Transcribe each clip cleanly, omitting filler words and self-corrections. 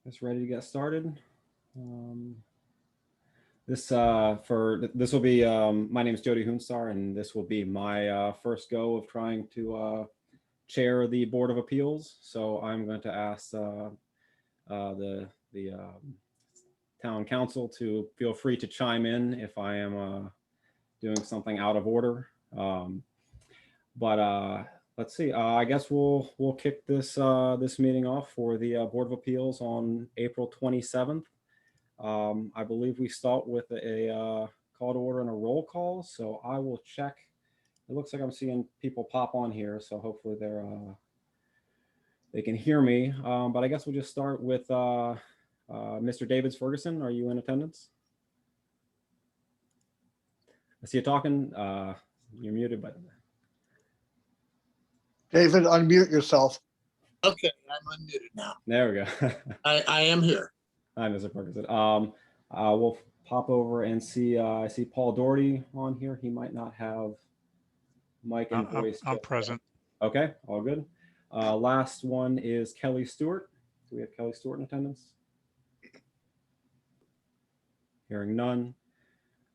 Just ready to get started. This will be my name is Jody Hoonstar, and this will be my first go of trying to chair the Board of Appeals. So I'm going to ask the town council to feel free to chime in if I am doing something out of order. But let's see. I guess we'll kick this this meeting off for the Board of Appeals on April 27th. I believe we start with a call to order and a roll call. So I will check. It looks like I'm seeing people pop on here, so hopefully they can hear me. But I guess we'll just start with Mr. David Ferguson. Are you in attendance? I see you talking. You're muted, but David, unmute yourself. Okay, I'm unmuted now. There we go. I am here. Hi, Mr. Ferguson. We'll pop over and see. I see Paul Doherty on here. He might not have mic and voice. I'm present. Okay, all good. Last one is Kelly Stewart. Do we have Kelly Stewart in attendance? Hearing none.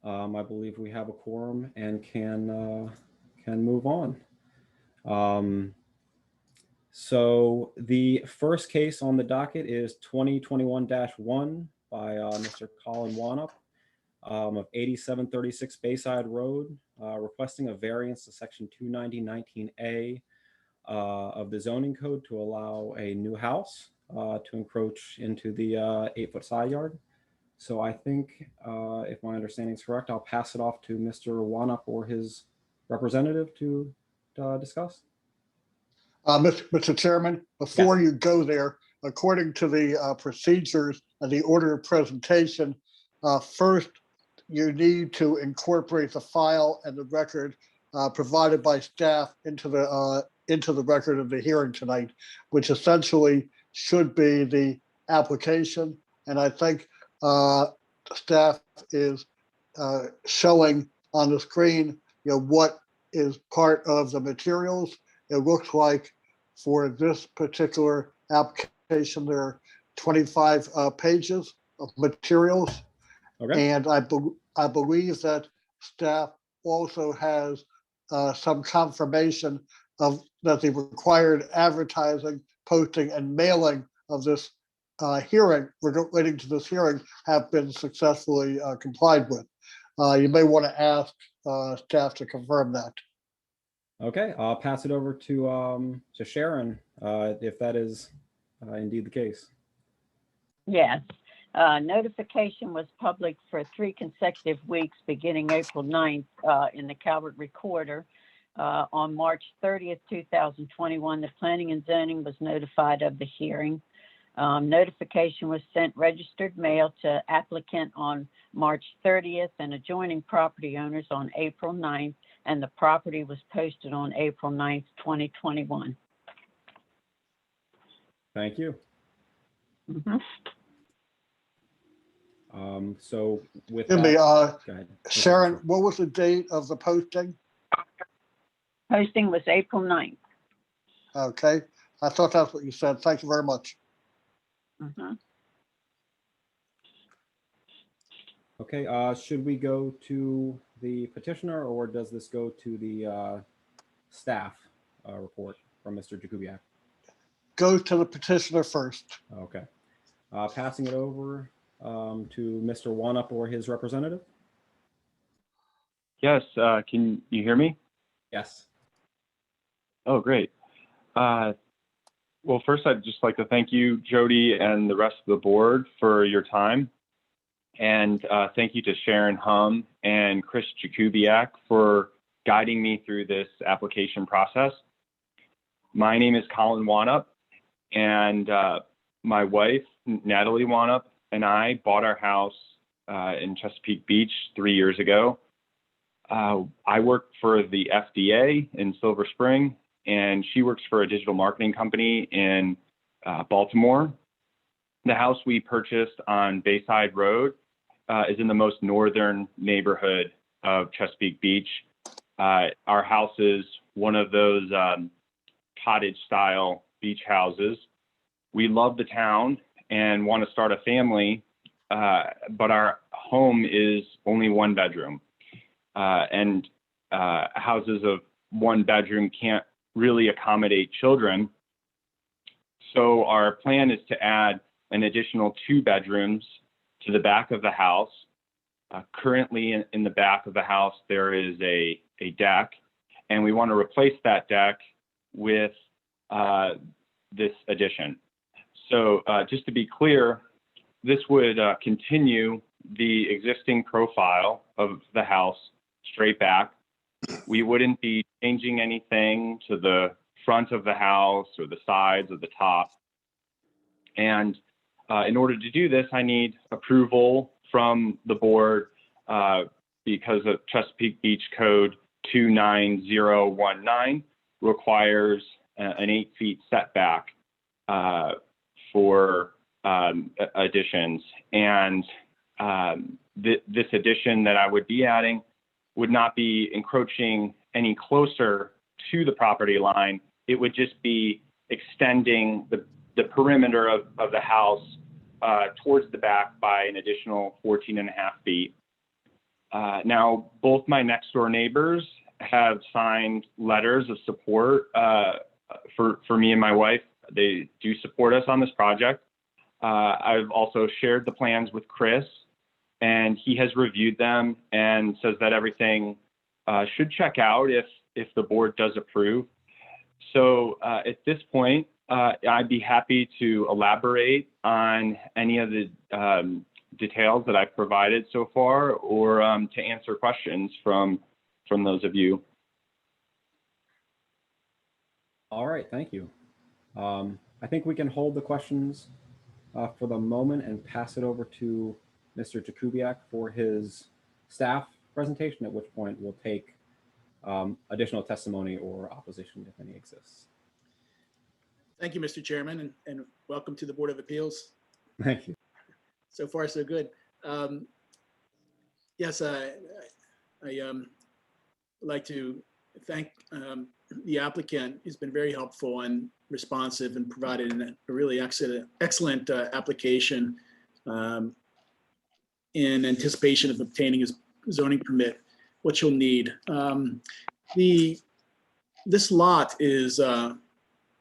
I believe we have a quorum and can move on. So the first case on the docket is 2021-1 by Mr. Colin Wanup of 8736 Bayside Road, requesting a variance to section 290-19A of the zoning code to allow a new house to encroach into the 8-foot side yard. So I think, if my understanding is correct, I'll pass it off to Mr. Wanup or his representative to discuss. Mr. Chairman, before you go there, according to the procedures and the order of presentation, first you need to incorporate the file and the record provided by staff into the record of the hearing tonight, which essentially should be the application. And I think staff is showing on the screen, what is part of the materials. It looks like for this particular application, there are 25 pages of materials. Okay. And I believe that staff also has some confirmation of that the required advertising, posting, and mailing of this hearing, relating to this hearing, have been successfully complied with. You may want to ask staff to confirm that. Okay, I'll pass it over to Sharon if that is indeed the case. Yes. Notification was public for 3 consecutive weeks beginning April 9th in the Calvert Recorder. On March 30th, 2021, the Planning and Zoning was notified of the hearing. Notification was sent registered mail to applicant on March 30th and adjoining property owners on April 9th, and the property was posted on April 9th, 2021. Thank you. Mm-hmm. So with Excuse me, go ahead. Sharon, what was the date of the posting? Posting was April 9th. Okay, I thought that's what you said. Thank you very much. Mm-hmm. Okay, should we go to the petitioner, or does this go to the staff report from Mr. Jakubiak? Go to the petitioner first. Okay, passing it over to Mr. Wanup or his representative. Yes, can you hear me? Yes. Oh, great. Well, first, I'd just like to thank you, Jody, and the rest of the board for your time. And thank you to Sharon Hum and Chris Jakubiak for guiding me through this application process. My name is Colin Wanup, and my wife, Natalie Wanup, and I bought our house in Chesapeake Beach 3 years ago. I work for the FDA in Silver Spring, and she works for a digital marketing company in Baltimore. The house we purchased on Bayside Road is in the most northern neighborhood of Chesapeake Beach. Our house is one of those cottage style beach houses. We love the town and want to start a family, but our home is only 1 bedroom. And houses of 1 bedroom can't really accommodate children. So our plan is to add an additional 2 bedrooms to the back of the house. Currently in the back of the house, there is a deck, and we want to replace that deck with this addition. So just to be clear, this would continue the existing profile of the house straight back. We wouldn't be changing anything to the front of the house or the sides or the top. And in order to do this, I need approval from the board because of Chesapeake Beach Code 29019 requires an 8 feet setback for additions. And this addition that I would be adding would not be encroaching any closer to the property line. It would just be extending the perimeter of the house towards the back by an additional 14.5 feet. Now, both my next door neighbors have signed letters of support for me and my wife. They do support us on this project. I've also shared the plans with Chris, and he has reviewed them and says that everything should check out if the board does approve. So at this point, I'd be happy to elaborate on any of the details that I've provided so far, or to answer questions from those of you. All right, thank you. I think we can hold the questions for the moment and pass it over to Mr. Jakubiak for his staff presentation, at which point we'll take additional testimony or opposition if any exists. Thank you, Mr. Chairman, and welcome to the Board of Appeals. Thank you. So far, so good. Yes, I would like to thank the applicant. He's been very helpful and responsive and provided a really excellent application in anticipation of obtaining his zoning permit, what you'll need. This lot is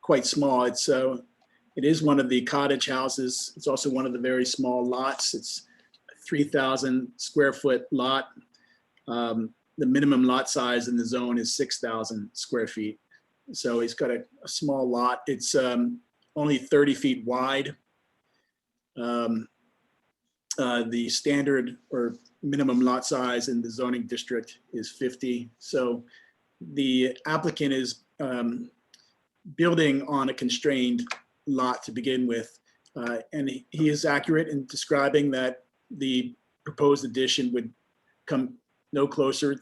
quite small. It is one of the cottage houses. It's also one of the very small lots. It's a 3,000 square foot lot. The minimum lot size in the zone is 6,000 square feet. So he's got a small lot. It's only 30 feet wide. The standard or minimum lot size in the zoning district is 50. So the applicant is building on a constrained lot to begin with. And he is accurate in describing that the proposed addition would come no closer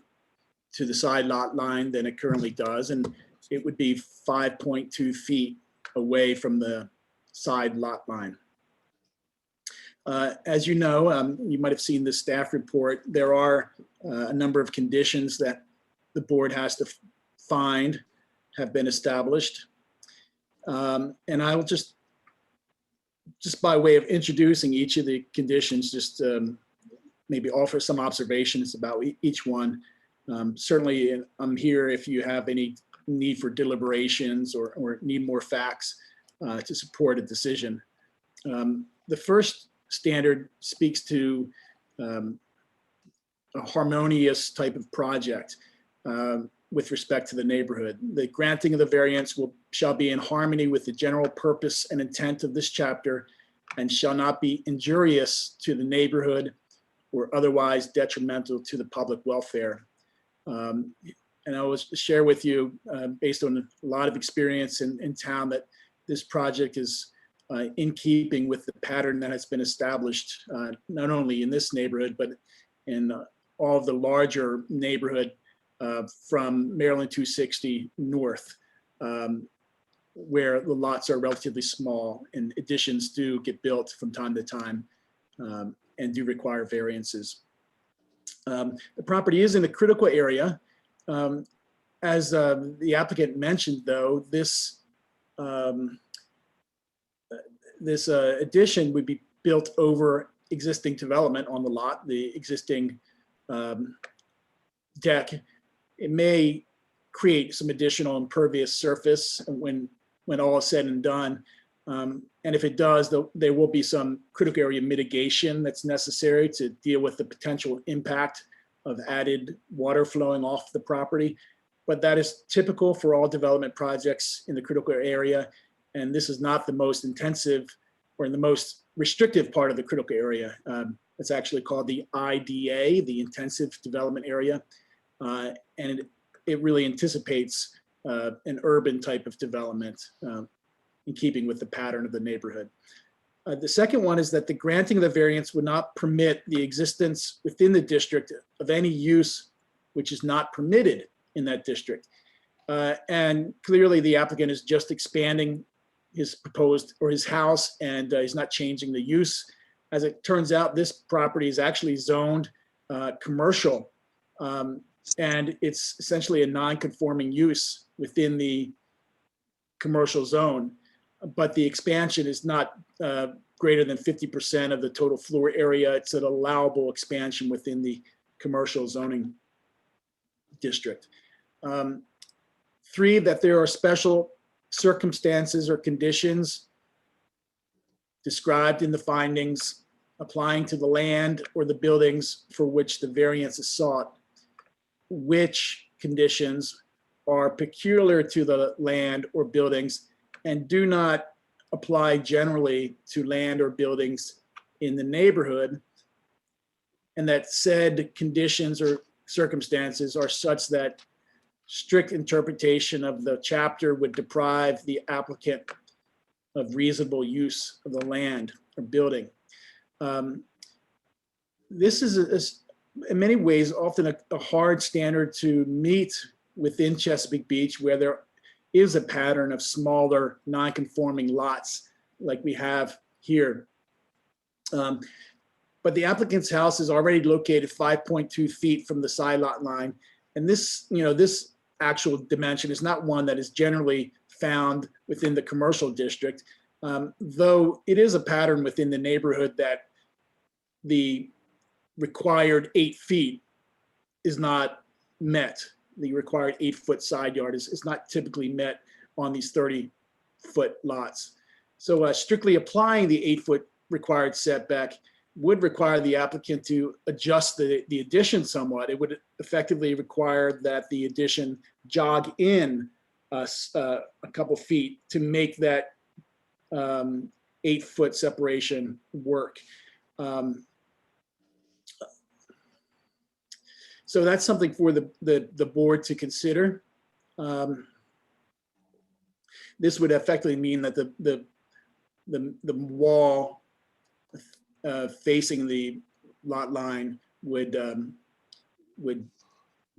to the side lot line than it currently does. And it would be 5.2 feet away from the side lot line. As you know, you might have seen the staff report, there are a number of conditions that the board has to find have been established. And I will just by way of introducing each of the conditions, just maybe offer some observations about each one. Certainly, I'm here if you have any need for deliberations or need more facts to support a decision. The first standard speaks to a harmonious type of project with respect to the neighborhood. The granting of the variance shall be in harmony with the general purpose and intent of this chapter and shall not be injurious to the neighborhood or otherwise detrimental to the public welfare. And I will share with you, based on a lot of experience in town, that this project is in keeping with the pattern that has been established, not only in this neighborhood, but in all of the larger neighborhood from Maryland 260 north, where the lots are relatively small and additions do get built from time to time and do require variances. The property is in a critical area. As the applicant mentioned, though, this this addition would be built over existing development on the lot, the existing deck. It may create some additional impervious surface when all is said and done. And if it does, there will be some critical area mitigation that's necessary to deal with the potential impact of added water flowing off the property. But that is typical for all development projects in the critical area. And this is not the most intensive or the most restrictive part of the critical area. It's actually called the IDA, the Intensive Development Area. And it really anticipates an urban type of development in keeping with the pattern of the neighborhood. The second one is that the granting of the variance would not permit the existence within the district of any use which is not permitted in that district. And clearly the applicant is just expanding his proposed or his house, and he's not changing the use. As it turns out, this property is actually zoned commercial, and it's essentially a non-conforming use within the commercial zone. But the expansion is not greater than 50% of the total floor area. It's an allowable expansion within the commercial zoning district. 3, that there are special circumstances or conditions described in the findings applying to the land or the buildings for which the variance is sought, which conditions are peculiar to the land or buildings and do not apply generally to land or buildings in the neighborhood, and that said conditions or circumstances are such that strict interpretation of the chapter would deprive the applicant of reasonable use of the land or building. This is in many ways often a hard standard to meet within Chesapeake Beach, where there is a pattern of smaller non-conforming lots like we have here. But the applicant's house is already located 5.2 feet from the side lot line. And this, this actual dimension is not one that is generally found within the commercial district, though it is a pattern within the neighborhood that the required 8 feet is not met. The required 8-foot side yard is not typically met on these 30-foot lots. So strictly applying the 8-foot required setback would require the applicant to adjust the addition somewhat. It would effectively require that the addition jog in a couple feet to make that 8-foot separation work. So that's something for the board to consider. This would effectively mean that the wall facing the lot line would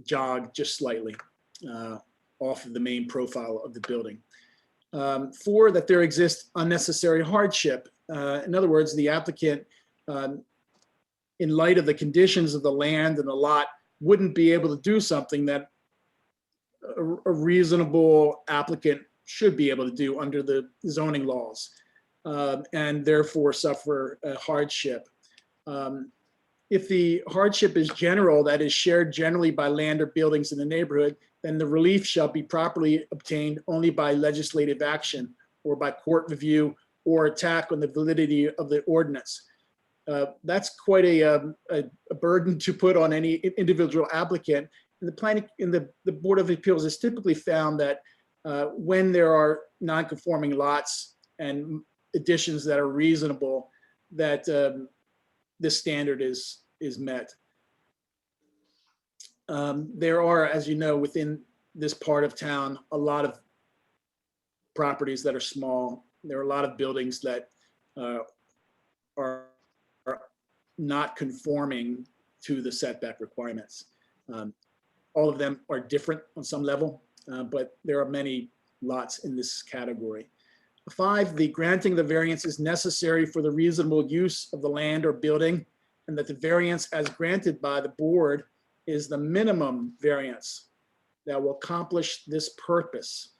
jog just slightly off of the main profile of the building. 4, that there exists unnecessary hardship. In other words, the applicant, in light of the conditions of the land and the lot, wouldn't be able to do something that a reasonable applicant should be able to do under the zoning laws, and therefore suffer a hardship. If the hardship is general, that is shared generally by land or buildings in the neighborhood, then the relief shall be properly obtained only by legislative action or by court review or attack on the validity of the ordinance. That's quite a burden to put on any individual applicant. And the Board of Appeals has typically found that when there are non-conforming lots and additions that are reasonable, that this standard is met. There are, as you know, within this part of town, a lot of properties that are small. There are a lot of buildings that are not conforming to the setback requirements. All of them are different on some level, but there are many lots in this category. 5, the granting of the variance is necessary for the reasonable use of the land or building, and that the variance as granted by the board is the minimum variance that will accomplish this purpose.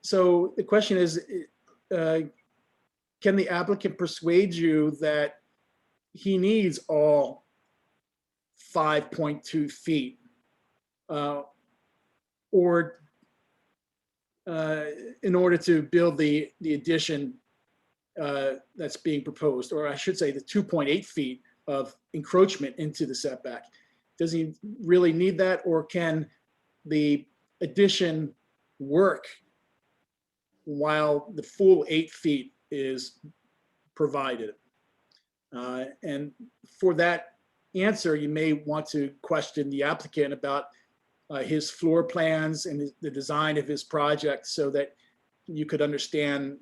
So the question is, can the applicant persuade you that he needs all 5.2 feet? Or in order to build the addition that's being proposed, or I should say the 2.8 feet of encroachment into the setback. Does he really need that, or can the addition work while the full 8 feet is provided? And for that answer, you may want to question the applicant about his floor plans and the design of his project, so that you could understand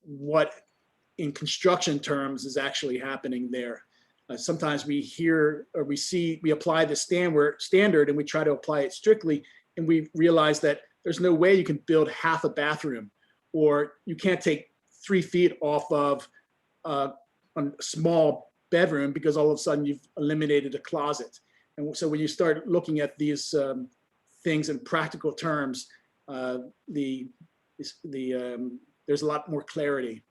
what in construction terms is actually happening there. Sometimes we hear or we apply the standard and we try to apply it strictly, and we realize that there's no way you can build half a bathroom, or you can't take 3 feet off of a small bedroom because all of a sudden you've eliminated a closet. And so when you start looking at these things in practical terms, there's a lot more clarity.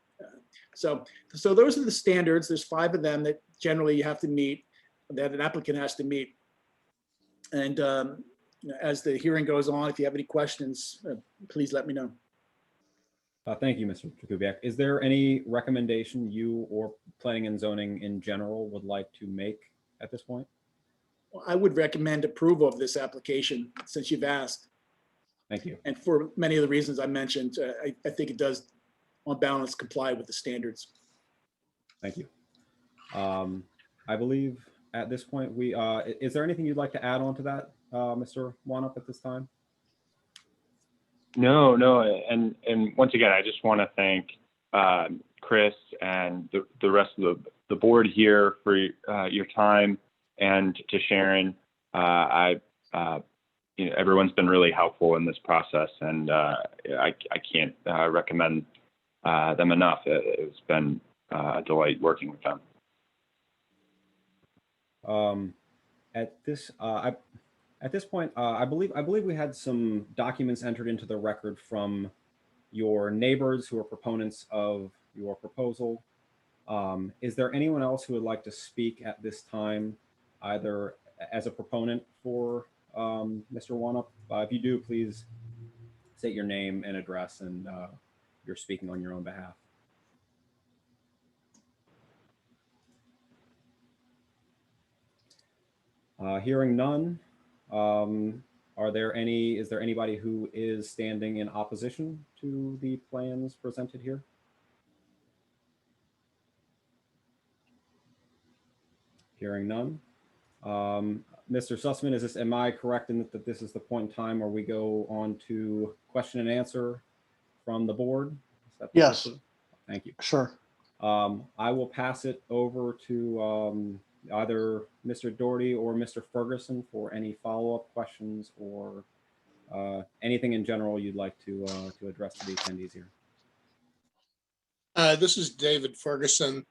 So those are the standards. There's 5 of them that generally you have to meet, that an applicant has to meet. And as the hearing goes on, if you have any questions, please let me know. Thank you, Mr. Jakubiec. Is there any recommendation you or planning and zoning in general would like to make at this point? I would recommend approval of this application since you've asked. Thank you. And for many of the reasons I mentioned, I think it does on balance comply with the standards. Thank you. I believe at this point, is there anything you'd like to add on to that, Mr. Wanup, at this time? No. And once again, I just want to thank Chris and the rest of the board here for your time, and to Sharon. Everyone's been really helpful in this process, and I can't recommend them enough. It's been a delight working with them. At this point, I believe we had some documents entered into the record from your neighbors who are proponents of your proposal. Is there anyone else who would like to speak at this time, either as a proponent for Mr. Wanup? If you do, please state your name and address, and you're speaking on your own behalf. Hearing none, is there anybody who is standing in opposition to the plans presented here? Hearing none. Mr. Sussman, am I correct in that this is the point in time where we go on to question and answer from the board? Yes. Thank you. Sure. I will pass it over to either Mr. Doherty or Mr. Ferguson for any follow-up questions or anything in general you'd like to address to the attendees here. This is David Ferguson.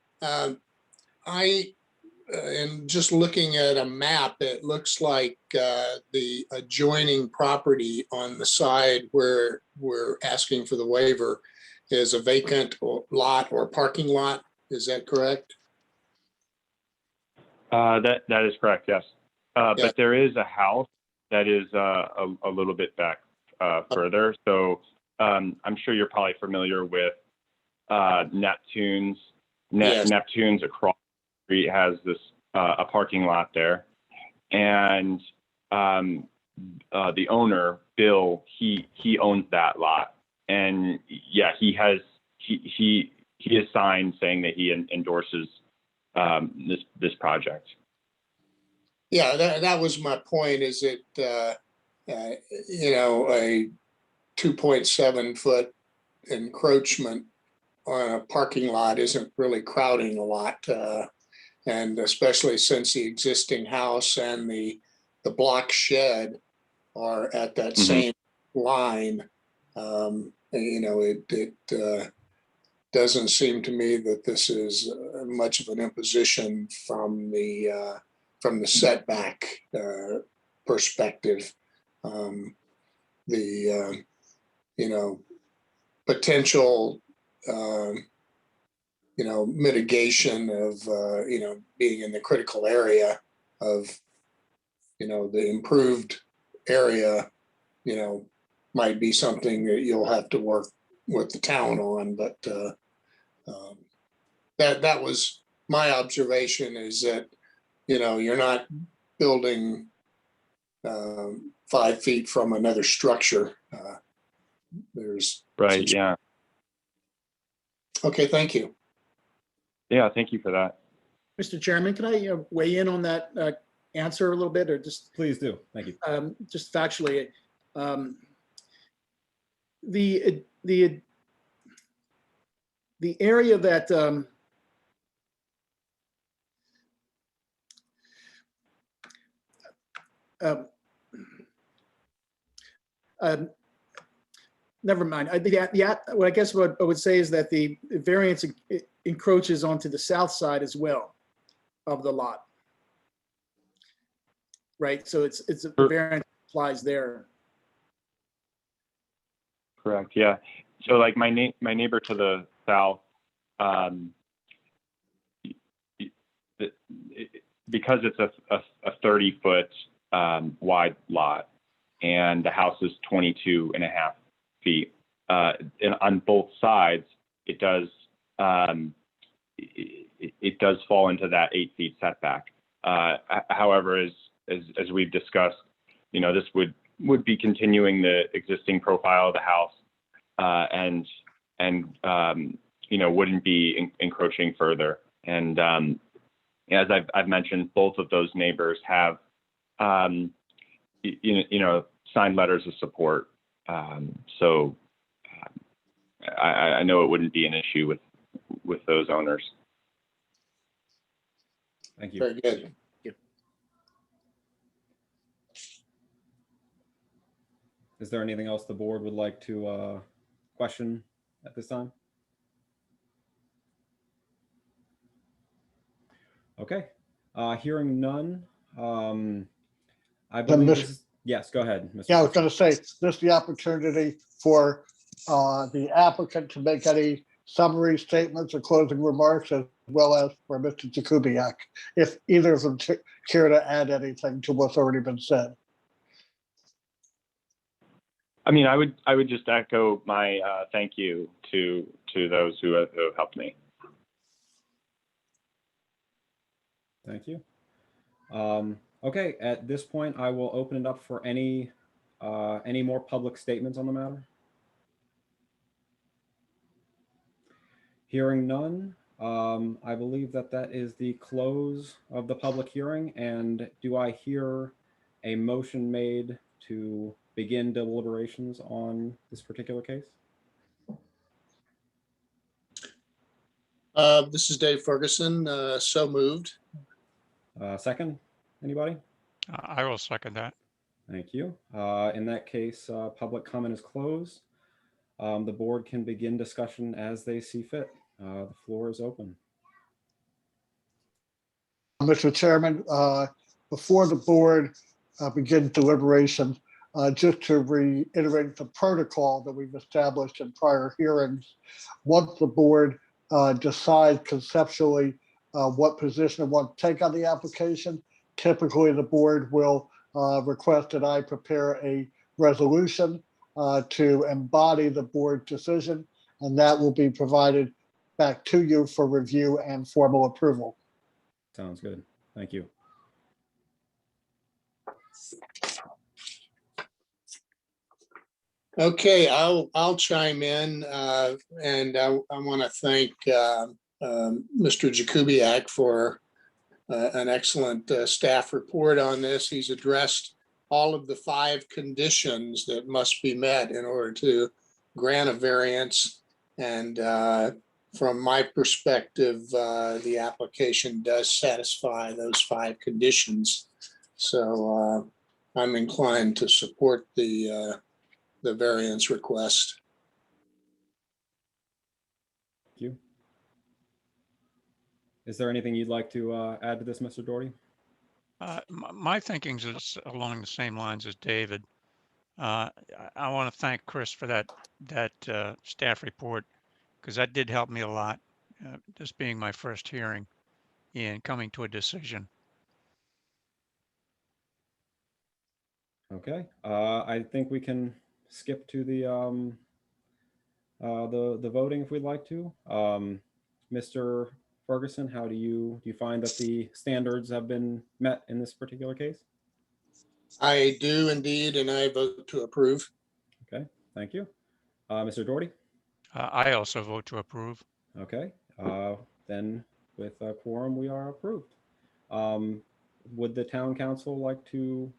And just looking at a map, it looks like the adjoining property on the side where we're asking for the waiver is a vacant lot or parking lot. Is that correct? That is correct, yes. Yeah. But there is a house that is a little bit back further. So I'm sure you're probably familiar with Neptune's. Yes. Neptune's across the street has this a parking lot there, and the owner, Bill, he owns that lot, and yeah, he has signed saying that he endorses this project. Yeah, that was my point. Is it a 2.7 foot encroachment on a parking lot isn't really crowding a lot, and especially since the existing house and the block shed are at that same line. It doesn't seem to me that this is much of an imposition from the setback perspective. The potential mitigation of, being in the critical area of, the improved area, might be something that you'll have to work with the town on, but that was my observation, is that, you're not building 5 feet from another structure. There's Right. Yeah. Okay, thank you. Yeah. Thank you for that. Mr. Chairman, can I weigh in on that answer a little bit, or just Please do. Thank you. just factually? The area that never mind. What I guess what I would say is that the variance encroaches onto the south side as well of the lot. Right, so it's the variance applies there. Correct. Yeah. So like my neighbor to the south, because it's a 30-foot wide lot, and the house is 22.5 feet, and on both sides, it does fall into that 8 feet setback. However, as we've discussed, this would be continuing the existing profile of the house, and wouldn't be encroaching further. And as I've mentioned, both of those neighbors have signed letters of support. So I know it wouldn't be an issue with those owners. Thank you. Very good. Is there anything else the board would like to question at this time? Okay, hearing none. I believe this is, yes, go ahead, Mr. Yeah, I was going to say, this is the opportunity for the applicant to make any summary statements or closing remarks, as well as for Mr. Jakubiec, if either of them care to add anything to what's already been said. I mean, I would just echo my thank you to those who have helped me. Thank you. Okay, at this point, I will open it up for any more public statements on the matter. Hearing none, I believe that is the close of the public hearing. And do I hear a motion made to begin deliberations on this particular case? This is Dave Ferguson. So moved. Second, anybody? I will second that. Thank you. In that case, public comment is closed. The board can begin discussion as they see fit. The floor is open. Mr. Chairman, before the board begins deliberation, just to reiterate the protocol that we've established in prior hearings, once the board decides conceptually what position it wants to take on the application, typically the board will request that I prepare a resolution to embody the board decision, and that will be provided back to you for review and formal approval. Sounds good. Thank you. Okay, I'll chime in, and I want to thank Mr. Jakubiec for an excellent staff report on this. He's addressed all of the 5 conditions that must be met in order to grant a variance. And from my perspective, the application does satisfy those 5 conditions. So I'm inclined to support the variance request. Thank you. Is there anything you'd like to add to this, Mr. Doherty? My thinking is along the same lines as David. I want to thank Chris for that staff report, because that did help me a lot. this being my first hearing and coming to a decision. Okay, I think we can skip to the voting if we'd like to. Mr. Ferguson, how do you find that the standards have been met in this particular case? I do indeed, and I vote to approve. Okay, thank you. Mr. Doherty? I also vote to approve. Okay, then with a quorum, we are approved. Would the town council like to,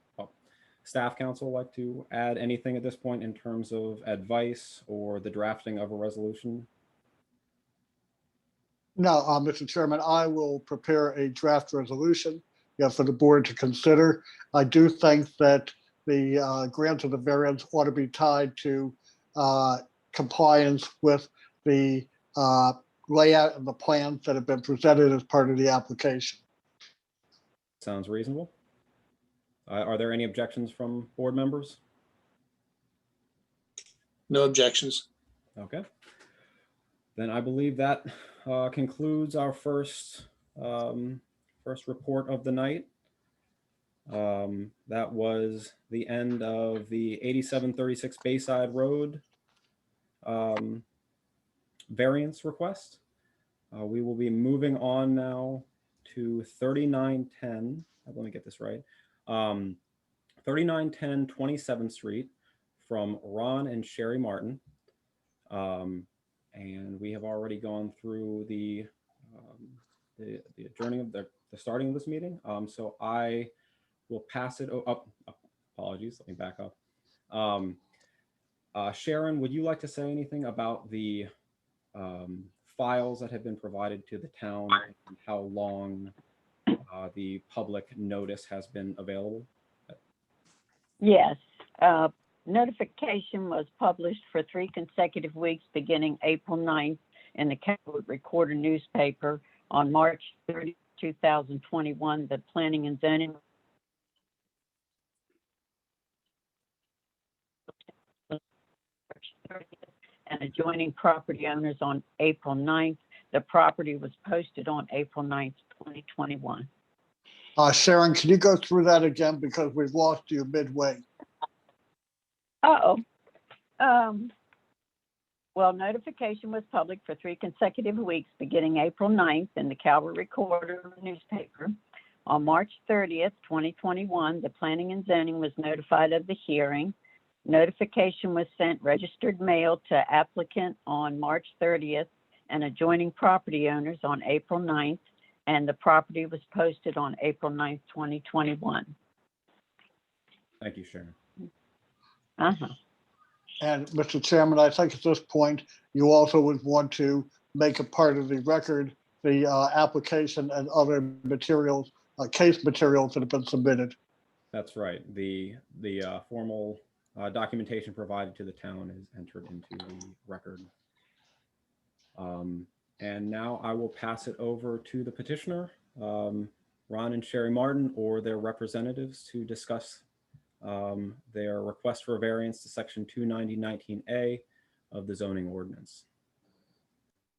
staff council like to add anything at this point in terms of advice or the drafting of a resolution? No, Mr. Chairman, I will prepare a draft resolution, for the board to consider. I do think that the grant of the variance ought to be tied to compliance with the layout and the plans that have been presented as part of the application. Sounds reasonable. Are there any objections from board members? No objections. Okay. Then I believe that concludes our first report of the night. That was the end of the 8736 Bayside Road variance request. We will be moving on now to 3910. Let me get this right. 3910 27th Street from Ron and Sherry Martin. And we have already gone through the adjourning of the starting of this meeting. So I will pass it up. Apologies, let me back up. Sharon, would you like to say anything about the files that have been provided to the town and how long the public notice has been available? Yes. Notification was published for 3 consecutive weeks beginning April 9th in the Calvert Recorder newspaper on March 30, 2021. The Planning and Zoning and adjoining property owners on April 9th. The property was posted on April 9th, 2021. Sharon, can you go through that again because we've lost you midway? Well, notification was public for 3 consecutive weeks beginning April 9th in the Calvert Recorder newspaper. On March 30th, 2021, the Planning and Zoning was notified of the hearing. Notification was sent registered mail to applicant on March 30th and adjoining property owners on April 9th, and the property was posted on April 9th, 2021. Thank you, Sharon. And Mr. Chairman, I think at this point, you also would want to make a part of the record, the application and other materials, case materials that have been submitted. That's right. The formal documentation provided to the town is entered into the record. And now I will pass it over to the petitioner, Ron and Sherry Martin, or their representatives to discuss their request for a variance to section 290-19A of the zoning ordinance.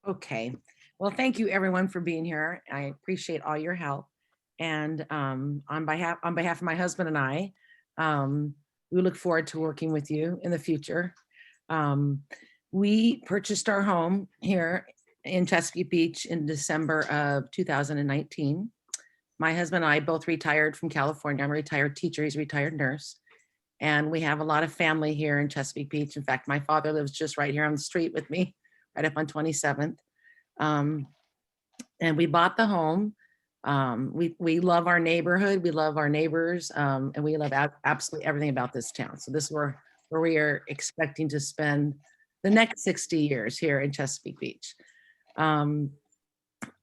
Okay, well, thank you everyone for being here. I appreciate all your help. And on behalf of my husband and I, we look forward to working with you in the future. We purchased our home here in Chesapeake Beach in December of 2019. My husband and I both retired from California. I'm a retired teacher, he's a retired nurse. And we have a lot of family here in Chesapeake Beach. In fact, my father lives just right here on the street with me, right up on 27th. And we bought the home. We love our neighborhood, we love our neighbors, and we love absolutely everything about this town. So this is where we are expecting to spend the next 60 years here in Chesapeake Beach.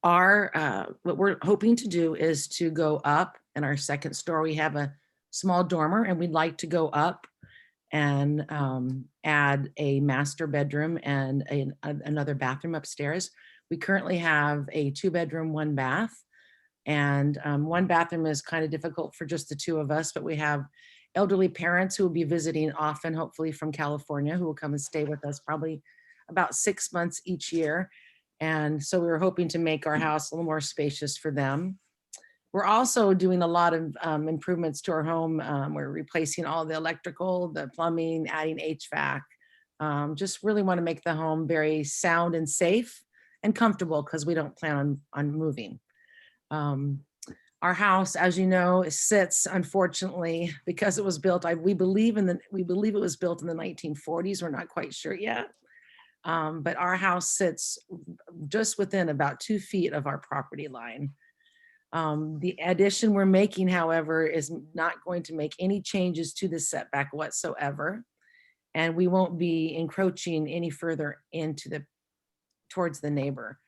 What we're hoping to do is to go up in our second story. We have a small dormer and we'd like to go up and add a master bedroom and another bathroom upstairs. We currently have a 2-bedroom, 1 bath, and 1 bathroom is kind of difficult for just the 2 of us, but we have elderly parents who will be visiting often, hopefully from California, who will come and stay with us probably about 6 months each year. And so we were hoping to make our house a little more spacious for them. We're also doing a lot of improvements to our home. We're replacing all the electrical, the plumbing, adding HVAC. Just really want to make the home very sound and safe and comfortable because we don't plan on moving. Our house, as you know, sits, unfortunately, because it was built, we believe it was built in the 1940s. We're not quite sure yet. But our house sits just within about 2 feet of our property line. The addition we're making, however, is not going to make any changes to the setback whatsoever. And we won't be encroaching any further towards the neighbor.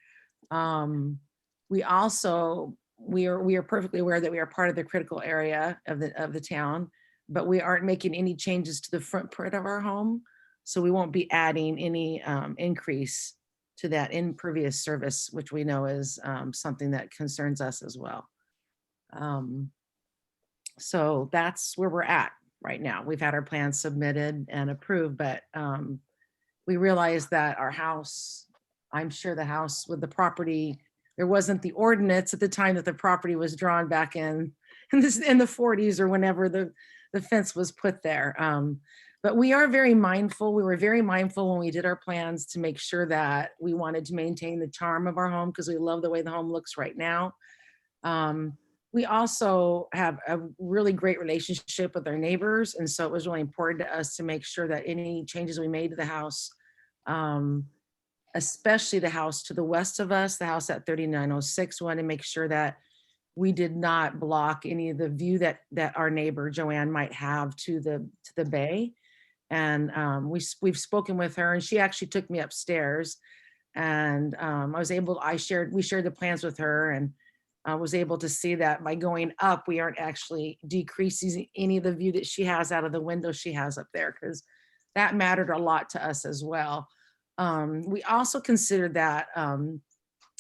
We are perfectly aware that we are part of the critical area of the town, but we aren't making any changes to the front part of our home. So we won't be adding any increase to that impervious surface, which we know is something that concerns us as well. So that's where we're at right now. We've had our plans submitted and approved, but we realized that our house, I'm sure the house with the property, there wasn't the ordinance at the time that the property was drawn back in the 40s or whenever the fence was put there. But we are very mindful. We were very mindful when we did our plans to make sure that we wanted to maintain the charm of our home because we love the way the home looks right now. We also have a really great relationship with our neighbors. And so it was really important to us to make sure that any changes we made to the house, especially the house to the west of us, the house at 3906, we wanted to make sure that we did not block any of the view that our neighbor Joanne might have to the bay. And we've spoken with her, and she actually took me upstairs, and we shared the plans with her, and I was able to see that by going up, we aren't actually decreasing any of the view that she has out of the window she has up there, because that mattered a lot to us as well. We also considered that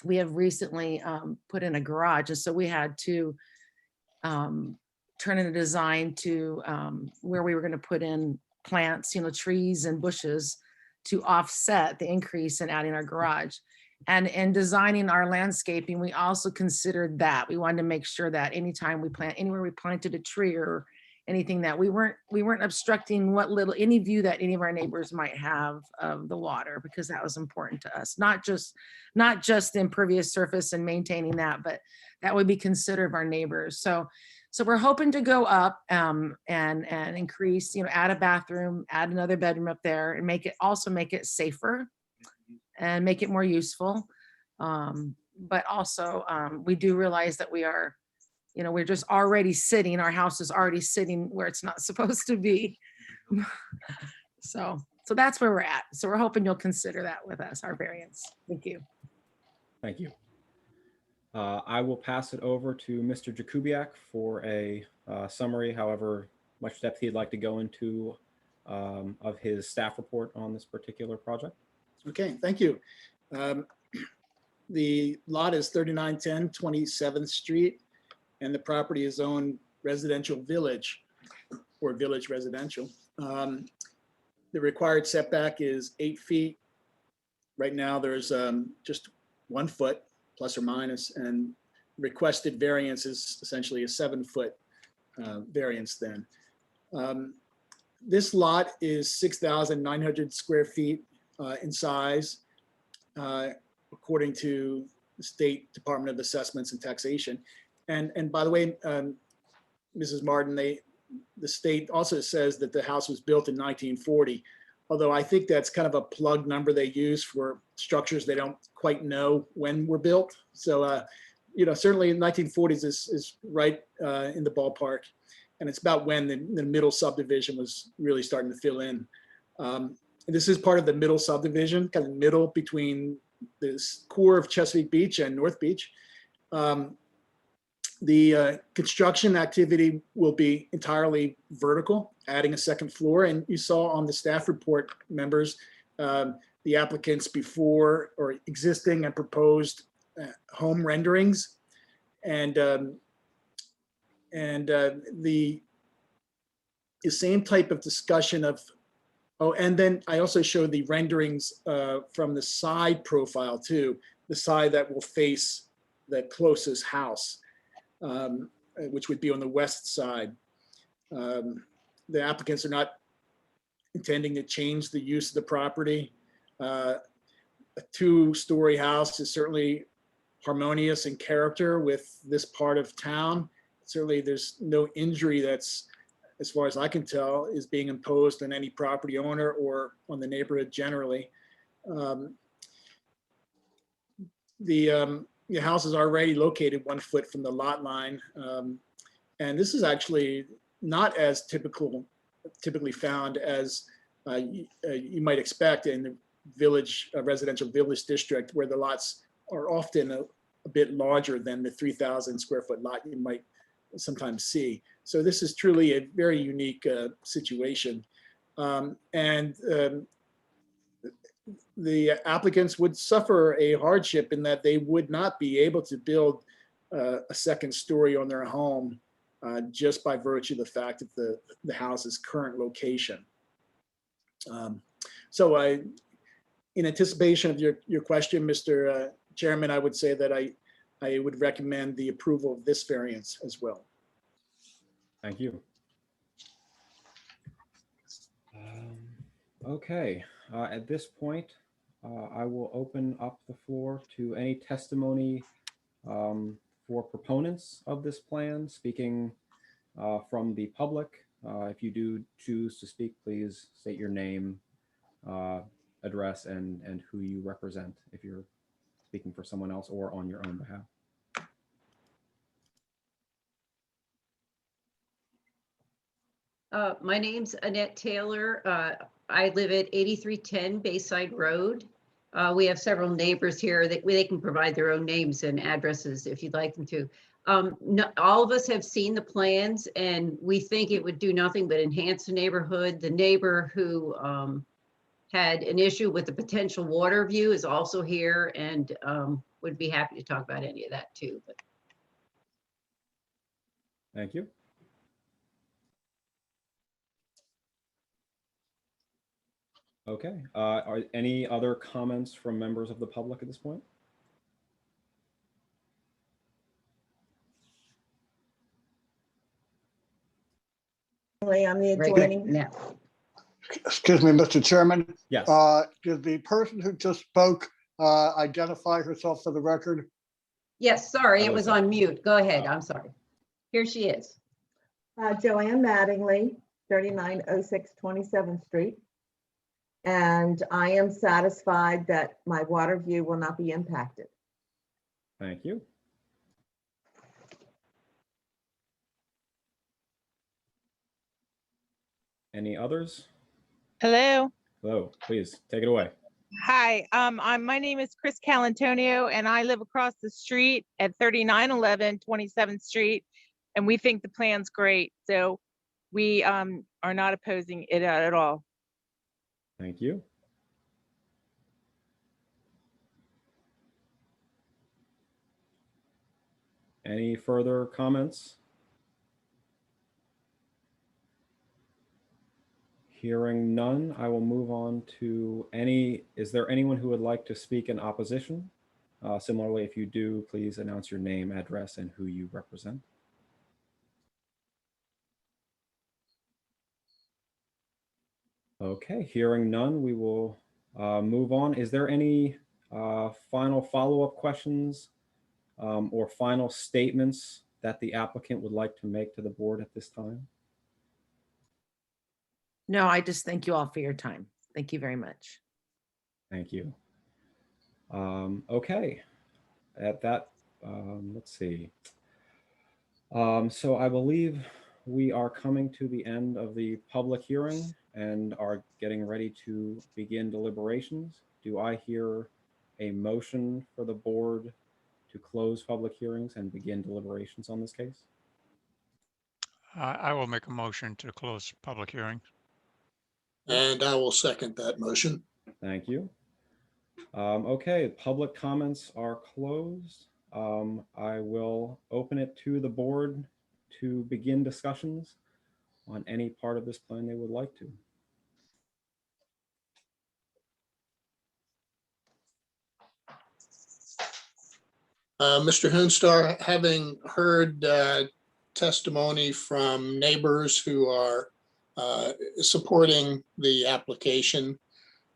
we have recently put in a garage, and so we had to turn in a design to where we were going to put in plants, trees and bushes to offset the increase in adding our garage. And in designing our landscaping, we also considered that. We wanted to make sure that anytime we plant, anywhere we planted a tree or anything, that we weren't obstructing any view that any of our neighbors might have of the water, because that was important to us. Not just the impervious surface and maintaining that, but that would be considerate of our neighbors. So we're hoping to go up and increase, add a bathroom, add another bedroom up there, and make it safer and make it more useful. But also we do realize that we're just already sitting, our house is already sitting where it's not supposed to be. So that's where we're at. So we're hoping you'll consider that with us, our variance. Thank you. Thank you. I will pass it over to Mr. Jakubiak for a summary, however much depth he'd like to go into of his staff report on this particular project. Okay, thank you. The lot is 3910 27th Street, and the property is zoned residential village or village residential. The required setback is 8 feet. Right now, there's just 1 foot plus or minus, and requested variance is essentially a 7-foot variance then. This lot is 6,900 square feet in size, according to the State Department of Assessments and Taxation. And by the way, Mrs. Martin, the state also says that the house was built in 1940, although I think that's kind of a plug number they use for structures they don't quite know when were built. So, certainly in 1940s is right in the ballpark. And it's about when the middle subdivision was really starting to fill in. And this is part of the middle subdivision, kind of middle between this core of Chesapeake Beach and North Beach. The construction activity will be entirely vertical, adding a second floor. And you saw on the staff report, members, the applicants before or existing and proposed home renderings. And the same type of discussion of, and then I also showed the renderings from the side profile too. the side that will face the closest house, which would be on the west side. The applicants are not intending to change the use of the property. A two-story house is certainly harmonious in character with this part of town. Certainly there's no injury that's, as far as I can tell, is being imposed on any property owner or on the neighborhood generally. The house is already located 1 foot from the lot line. And this is actually not as typically found as you might expect in the village, residential village district, where the lots are often a bit larger than the 3,000 square foot lot you might sometimes see. So this is truly a very unique situation. The applicants would suffer a hardship in that they would not be able to build a second story on their home just by virtue of the fact of the house's current location. So in anticipation of your question, Mr. Chairman, I would say that I would recommend the approval of this variance as well. Thank you. Okay, at this point, I will open up the floor to any testimony for proponents of this plan, speaking from the public. If you do choose to speak, please state your name, address, and who you represent if you're speaking for someone else or on your own behalf. My name's Annette Taylor. I live at 8310 Bayside Road. We have several neighbors here that they can provide their own names and addresses if you'd like them to. All of us have seen the plans and we think it would do nothing but enhance the neighborhood. The neighbor who had an issue with the potential water view is also here and would be happy to talk about any of that too. But. Thank you. Okay, are any other comments from members of the public at this point? On the adjoining. Yeah. Excuse me, Mr. Chairman. Yes. Did the person who just spoke identify herself for the record? Yes, sorry, it Hello, was sir. on mute. Go ahead, I'm sorry. Here she is. Joanne Mattingly, 3906 27th Street. And I am satisfied that my water view will not be impacted. Thank you. Any others? Hello. Hello, please take it away. Hi. My name is Chris Calantonio and I live across the street at 3911 27th Street. And we think the plan's great. So we are not opposing it at all. Thank you. Any further comments? Hearing none, I will move on to is there anyone who would like to speak in opposition? Similarly, if you do, please announce your name, address, and who you represent. Okay, hearing none, we will move on. Is there any final follow-up questions or final statements that the applicant would like to make to the board at this time? No, I just thank you all for your time. Thank you very much. Thank you. Okay, at that, let's see. So I believe we are coming to the end of the public hearing and are getting ready to begin deliberations. Do I hear a motion for the board to close public hearings and begin deliberations on this case? I will make a motion to close public hearing. And I will second that motion. Thank you. Okay, public comments are closed. I will open it to the board to begin discussions on any part of this plan they would like to. Mr. Hoonstar, having heard testimony from neighbors who are supporting the application,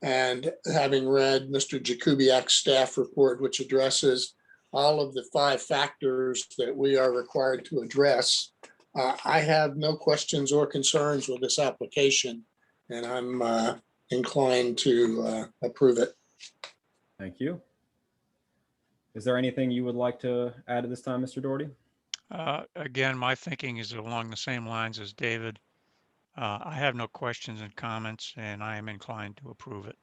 and having read Mr. Jakubiak's staff report, which addresses all of the 5 factors that we are required to address, I have no questions or concerns with this application, and I'm inclined to approve it. Thank you. Is there anything you would like to add at this time, Mr. Doherty? Again, my thinking is along the same lines as David. I have no questions and comments, and I am inclined to approve it.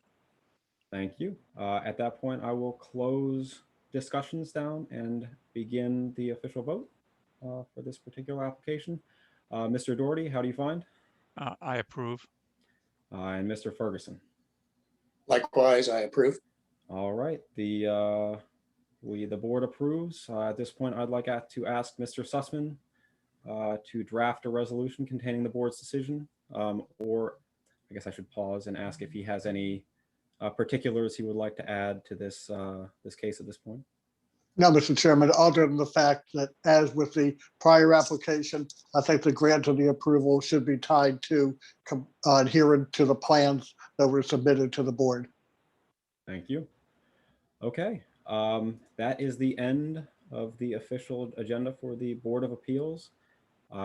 Thank you. At that point, I will close discussions down and begin the official vote for this particular application. Mr. Doherty, how do you find? I approve. And Mr. Ferguson. Likewise, I approve. All right. The board approves. At this point, I'd like to ask Mr. Sussman to draft a resolution containing the board's decision, or I guess I should pause and ask if he has any particulars he would like to add to this this case at this point. No, Mr. Chairman, other than the fact that as with the prior application, I think the grant of the approval should be tied to adhering to the plans that were submitted to the board. Thank you. Okay, that is the end of the official agenda for the Board of Appeals.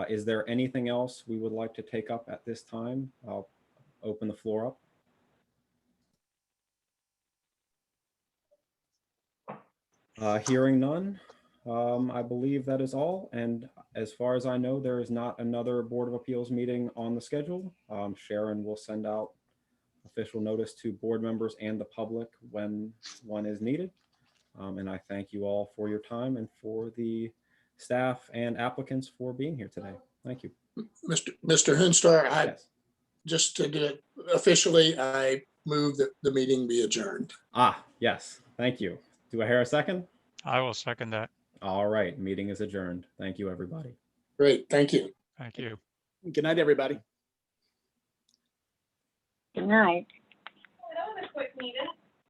Is there anything else we would like to take up at this time? I'll open the floor up. Hearing none, I believe that is all. And as far as I know, there is not another Board of Appeals meeting on the schedule. Sharon will send out official notice to board members and the public when one is needed. And I thank you all for your time and for the staff and applicants for being here today. Thank you. Mr. Hoonstar, Yes. just to do it officially, I move that the meeting be adjourned. Yes. Thank you. Do I hear a second? I will second that. All right. Meeting is adjourned. Thank you, everybody. Great, thank you. Thank you. Good night, everybody. Good night. That was a quick meeting.